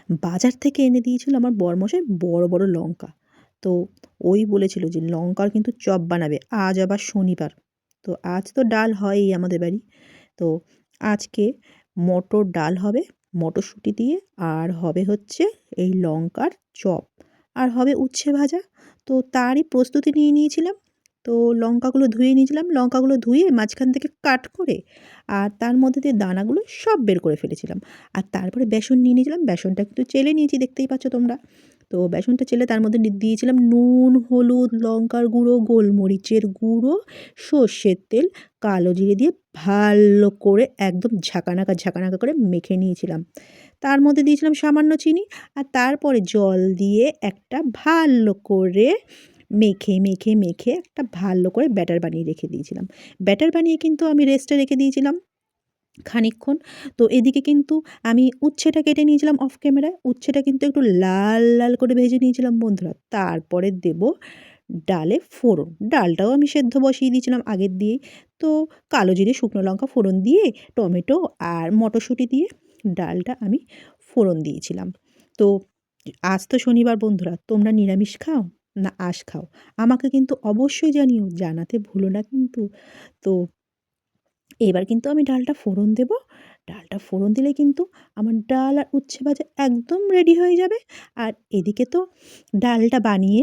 বাজার থেকে এনে দিয়েছিল আমার বরমশাই বড় বড় লঙ্কা। তো ওই বলেছিল যে লঙ্কার কিন্তু চপ বানাবে, আজ আবার শনিবার। তো আজ তো ডাল হয়ই আমাদের বাড়ি। তো আজকে মটর ডাল হবে মটরশুঁটি দিয়ে, আর হবে হচ্ছে এই লঙ্কার চপ, আর হবে উচ্ছে ভাজা। তো তারই প্রস্তুতি নিয়ে নিয়েছিলাম। তো লঙ্কাগুলো ধুয়ে নিয়েছিলাম, লঙ্কাগুলো ধুয়ে মাঝখান থেকে কাট করে আর তার মধ্যে দিয়ে দানাগুলো সব বের করে ফেলেছিলাম। আর তারপরে বেসন নিয়ে নিয়েছিলাম, বেসনটা কিন্তু চেলে নিয়েছি, দেখতেই পাচ্ছ তোমরা। তো বেসনটা চেলে তার মধ্যে দিয়েছিলাম নুন, হলুদ, লঙ্কার গুঁড়ো, গোলমরিচের গুঁড়ো, সর্ষের তেল, কালো জিরে দিয়ে ভালো করে একদম ঝাঁকানাকা ঝাঁকানাকা করে মেখে নিয়েছিলাম। তার মধ্যে দিয়েছিলাম সামান্য চিনি, আর তারপরে জল দিয়ে একটা ভালো করে মেখে একটা ভালো করে ব্যাটার বানিয়ে রেখে দিয়েছিলাম। ব্যাটার বানিয়ে কিন্তু আমি রেস্টে রেখে দিয়েছিলাম খানিকক্ষণ। তো এদিকে কিন্তু আমি উচ্ছেটা কেটে নিয়েছিলাম অফ ক্যামেরায়। উচ্ছেটা কিন্তু একটু লাল লাল করে ভেজে নিয়েছিলাম বন্ধুরা। তারপরে দেব ডালে ফোড়ন। ডালটাও আমি সেদ্ধ বসিয়ে দিয়েছিলাম আগের দিয়েই। তো কালো জিরে, শুকনো লঙ্কা ফোড়ন দিয়ে, টমেটো আর মটরশুঁটি দিয়ে ডালটা আমি ফোড়ন দিয়েছিলাম। তো আজ তো শনিবার বন্ধুরা, তোমরা নিরামিষ খাও না আঁশ খাও? আমাকে কিন্তু অবশ্যই জানিও, জানাতে ভুলো না কিন্তু। তো এবার কিন্তু আমি ডালটা ফোড়ন দেব। ডালটা ফোড়ন দিলে কিন্তু আমার ডাল আর উচ্ছে ভাজা একদম রেডি হয়ে যাবে। আর এদিকে তো ডালটা বানিয়ে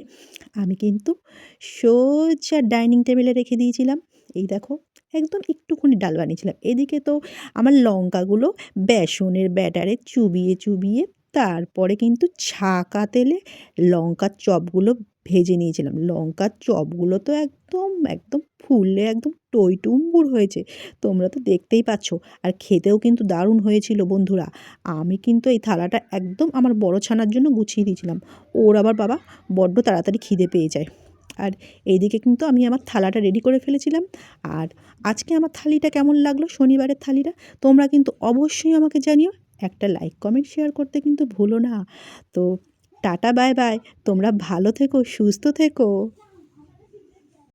আমি কিন্তু সোজা ডাইনিং টেবিলে রেখে দিয়েছিলাম। এই দেখো, একদম একটুখানি ডাল বানিয়েছিলাম। এদিকে তো আমার লঙ্কাগুলো বেসনের ব্যাটারে চুবিয়ে তারপরে কিন্তু ছাঁকা তেলে লঙ্কার চপগুলো ভেজে নিয়েছিলাম। লঙ্কার চপগুলো তো একদম ফুলে একদম টইটুম্বুর হয়েছে। তোমরা তো দেখতেই পাচ্ছ। আর খেতেও কিন্তু দারুণ হয়েছিল বন্ধুরা। আমি কিন্তু এই থালাটা একদম আমার বড় ছানার জন্য গুছিয়ে দিয়েছিলাম। ওর আবার বাবা বড্ড তাড়াতাড়ি খিদে পেয়ে যায়। আর এইদিকে কিন্তু আমি আমার থালাটা রেডি করে ফেলেছিলাম। আর আজকে আমার থালিটা কেমন লাগলো, শনিবারের থালিটা? তোমরা কিন্তু অবশ্যই আমাকে জানিও। একটা লাইক, কমেন্ট, শেয়ার করতে কিন্তু ভুলো না। তো টাটা, বাই বাই। তোমরা ভালো থেকো, সুস্থ থেকো।